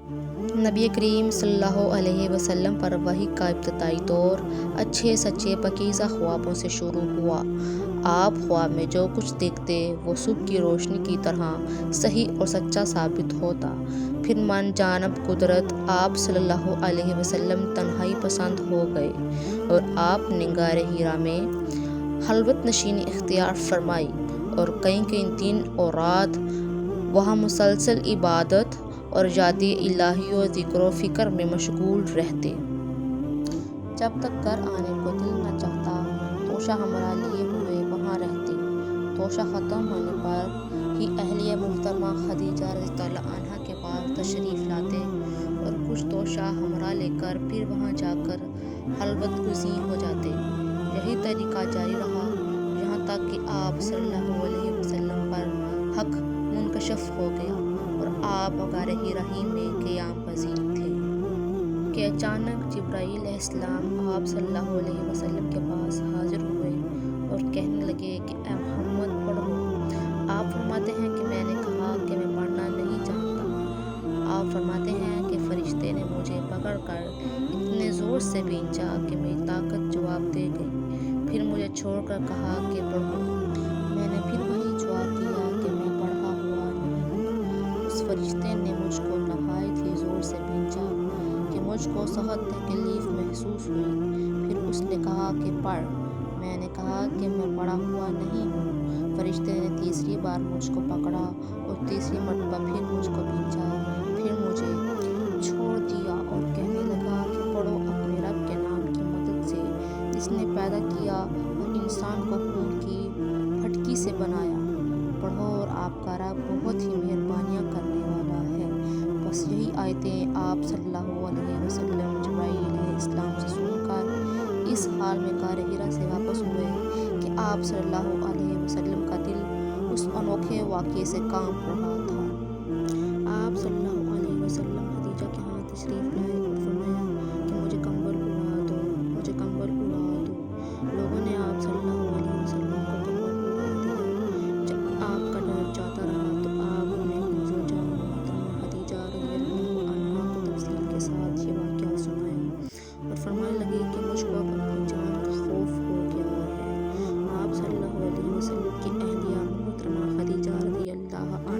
نبی کریم صلی اللہ علیہ وسلم پر وحی کا ابتدائی دور اچھے سچے پاکیزہ خوابوں سے شروع ہوا۔ آپ خواب میں جو کچھ دیکھتے وہ صبح کی روشنی کی طرح صحیح اور سچا ثابت ہوتا۔ پھر من جانب قدرت آپ صلی اللہ علیہ وسلم تنہائی پسند ہو گئے اور آپ نے غار حرا میں خلوت نشینی اختیار فرمائی اور کئی دن اور رات وہاں مسلسل عبادت اور یاد الہی و ذکر و فکر میں مشغول رہتے۔ جب تک گھر آنے کو دل نہ چاہتا توشہ ہمراہ لیے ہوئے وہاں رہتے۔ توشہ ختم ہونے پر ہی اہلیہ محترمہ خدیجہ رضی اللہ عنہا کے پاس تشریف لاتے اور کچھ توشہ ہمراہ لے کر پھر وہاں جا کر خلوت گزین ہو جاتے۔ یہی طریقہ جاری رہا یہاں تک کہ آپ صلی اللہ علیہ وسلم پر حق منکشف ہو گیا اور آپ غار حرا میں قیام پذیر تھے کہ اچانک جبرائیل علیہ السلام آپ صلی اللہ علیہ وسلم کے پاس حاضر ہوئے اور کہنے لگے کہ اے محمد پڑھو۔ آپ فرماتے ہیں کہ میں نے کہا کہ میں پڑھنا نہیں جانتا۔ آپ فرماتے ہیں کہ فرشتے نے مجھے پکڑ کر اتنے زور سے بھینچا کہ میری طاقت جواب دے گئی، پھر مجھے چھوڑ کر کہا کہ پڑھو۔ میں نے پھر وہی جواب دیا کہ میں پڑھا ہوا نہیں۔ اس فرشتے نے مجھ کو نہایت ہی زور سے بھینچا کہ مجھ کو سخت تکلیف محسوس ہوئی، پھر اس نے کہا کہ پڑھ۔ میں نے کہا کہ میں پڑھا ہوا نہیں ہوں۔ فرشتے نے تیسری بار مجھ کو پکڑا اور تیسری مرتبہ پھر مجھ کو بھینچا، پھر مجھے چھوڑ دیا اور کہنے لگا کہ پڑھو اپنے رب کے نام کی مدد سے جس نے پیدا کیا اور انسان کو خون کی پھٹکی سے بنایا۔ پڑھو اور آپ کا رب بہت ہی مہربانیاں کرنے والا ہے۔ بس یہی آیتیں آپ صلی اللہ علیہ وسلم جبرائیل علیہ السلام سے سن کر اس حال میں غار حرا سے واپس ہوئے کہ آپ صلی اللہ علیہ وسلم کا دل اس انوکھے واقعے سے کانپ رہا تھا۔ آپ صلی اللہ علیہ وسلم خدیجہ کے ہاں تشریف لائے اور فرمایا کہ مجھے کمبل اڑا دو، مجھے کمبل اڑا دو۔ لوگوں نے آپ صلی اللہ علیہ وسلم کو کمبل اڑا دیا۔ جب آپ کا ڈر جاتا رہا تو آپ نے اپنی زوجہ محترمہ خدیجہ رضی اللہ عنہا کو تفصیل کے ساتھ یہ واقعہ سنایا اور فرمانے لگے کہ مجھ کو اب اپنی جان کا خوف ہو گیا ہے۔ آپ صلی اللہ علیہ وسلم کی اہلیہ محترمہ خدیجہ رضی اللہ عنہا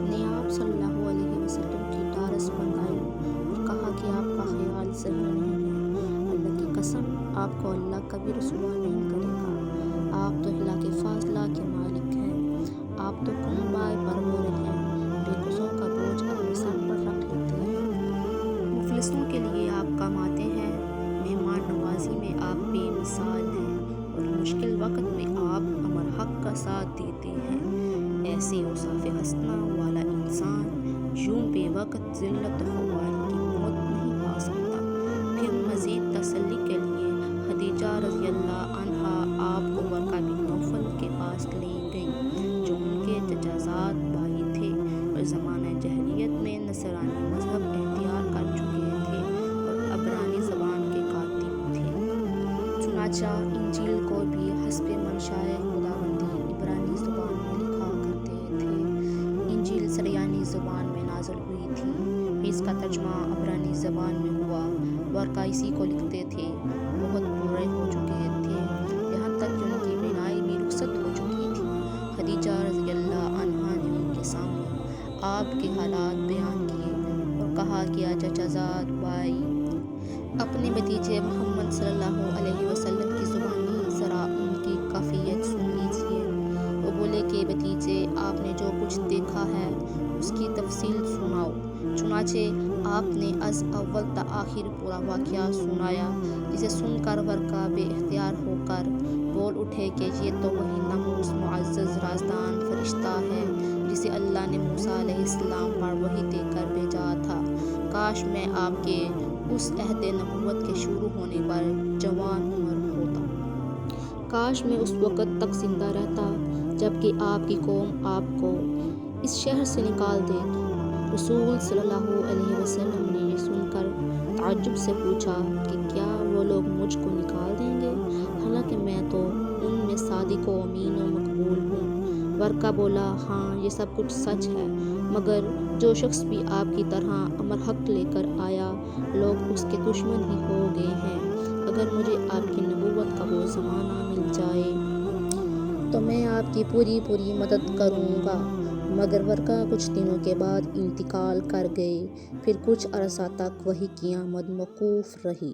نے آپ صلی اللہ علیہ وسلم کی ڈارس بندھائی اور کہا کہ آپ کا خیال صحیح نہیں ہے، اللہ کی قسم آپ کو اللہ کبھی رسوا نہیں کرے گا۔ آپ تو خلاق فاضلہ کے مالک ہیں، آپ تو کنبہ پرور ہیں، بے کسوں کا بوجھ اپنے سر پر رکھ لیتے ہیں، مفلسوں کے لیے آپ کام آتے ہیں، مہمان نوازی میں آپ بے مثال ہیں اور مشکل وقت میں آپ امر حق کا ساتھ دیتے ہیں۔ ایسے اوصاف حسنہ والا انسان یوں بے وقت ذلت و خواری کی موت نہیں پا سکتا۔ پھر مزید تسلی کے لیے خدیجہ رضی اللہ عنہا آپ کو ورقہ بن نوفل کے پاس لے گئی جو ان کے ججازات بھائی تھے اور زمانہ جاہلیت میں نصرانی مذہب اختیار کر چکے تھے اور عبرانی زبان کے کاتب تھے۔ چنانچہ انجیل کو بھی حسب منشائے خداوندی عبرانی زبان میں لکھا کرتے تھے۔ انجیل سریانی زبان میں نازل ہوئی تھی، پھر اس کا ترجمہ عبرانی زبان میں ہوا۔ ورقہ اسی کو لکھتے تھے، بہت بوڑھے ہو چکے تھے، یہاں تک کہ ان کی بینائی بھی رخصت ہو چکی تھی۔ خدیجہ رضی اللہ عنہا نے ان کے سامنے آپ کے حالات بیان کیے اور کہا کہ ججازات بھائی اپنے بھتیجے محمد صلی اللہ علیہ وسلم کی زبانی ذرا ان کی کیفیت سن لیجیے۔ وہ بولے کہ بھتیجے آپ نے جو کچھ دیکھا ہے اس کی تفصیل سناؤ۔ چنانچہ آپ نے از اول تا آخر پورا واقعہ سنایا، جسے سن کر ورقہ بے اختیار ہو کر بول اٹھے کہ یہ تو وہی ناموس معزز رازدان فرشتہ ہے جسے اللہ نے موسیٰ علیہ السلام پر وحی دے کر بھیجا تھا۔ کاش میں آپ کے اس عہد نبوت کے شروع ہونے پر جوان عمر ہوتا۔ کاش میں اس وقت تک زندہ رہتا جبکہ آپ کی قوم آپ کو اس شہر سے نکال دے گی۔ رسول صلی اللہ علیہ وسلم نے یہ سن کر تعجب سے پوچھا کہ کیا وہ لوگ مجھ کو نکال دیں گے، حالانکہ میں تو ان میں صادق و امین و مقبول ہوں۔ ورقہ بولا ہاں یہ سب کچھ سچ ہے، مگر جو شخص بھی آپ کی طرح امر حق لے کر آیا، لوگ اس کے دشمن ہی ہو گئے ہیں۔ اگر مجھے آپ کی نبوت کا وہ زمانہ مل جائے تو میں آپ کی پوری مدد کروں گا۔ مگر ورقہ کچھ دنوں کے بعد انتقال کر گئے۔ پھر کچھ عرصہ تک وہی قیامت موقوف رہی۔